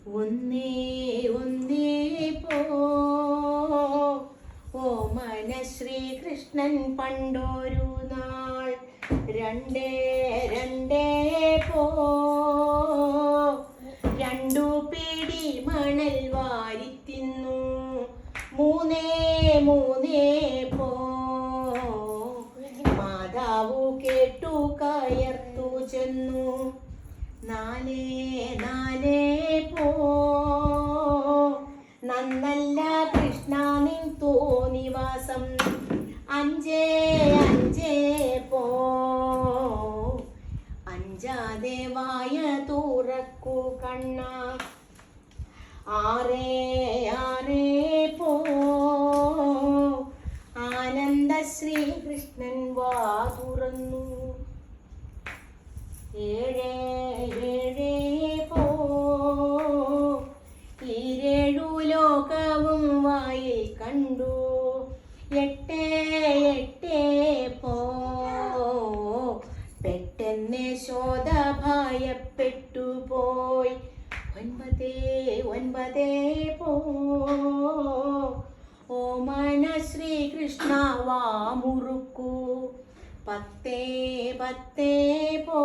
ഒന്നേ ഒന്നേ പോ ഓമന ശ്രീകൃഷ്ണൻ പണ്ടൊരു നാൾ രണ്ടേ രണ്ടേ പോ രണ്ടു പിടി മണൽ വാരിത്തിന്നു മൂന്നേ മൂന്നേ പോ മാതാവു കേട്ടു കയർത്തു ചെന്നു നാലേ നാലേ പോ നന്നല്ല കൃഷ്ണ നിൻ തോന്നിവാസം അഞ്ചേ അഞ്ചേ പോ അഞ്ചാതെ വായ തുറക്കു കണ്ണ ആറേ ആറേ പോ ആനന്ദ ശ്രീകൃഷ്ണൻ വാ തുറന്നു ഏഴേ ഏഴേ പോ ഈരേഴു ലോകവും വായിൽ കണ്ടു എട്ടേ എട്ടേ പോ പെട്ടെന്ന് ശോധ ഭയപ്പെട്ടു പോയി ഒൻപതേ ഒൻപതേ പോ ഓമന ശ്രീകൃഷ്ണ വാ മുറുക്കൂ പത്തേ പത്തേ പോ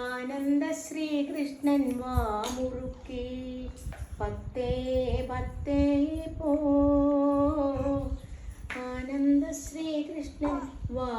ആനന്ദ ശ്രീകൃഷ്ണൻ വാ മുറുക്കി പത്തേ പത്തേ പോ ആനന്ദ ശ്രീകൃഷ്ണൻ വാ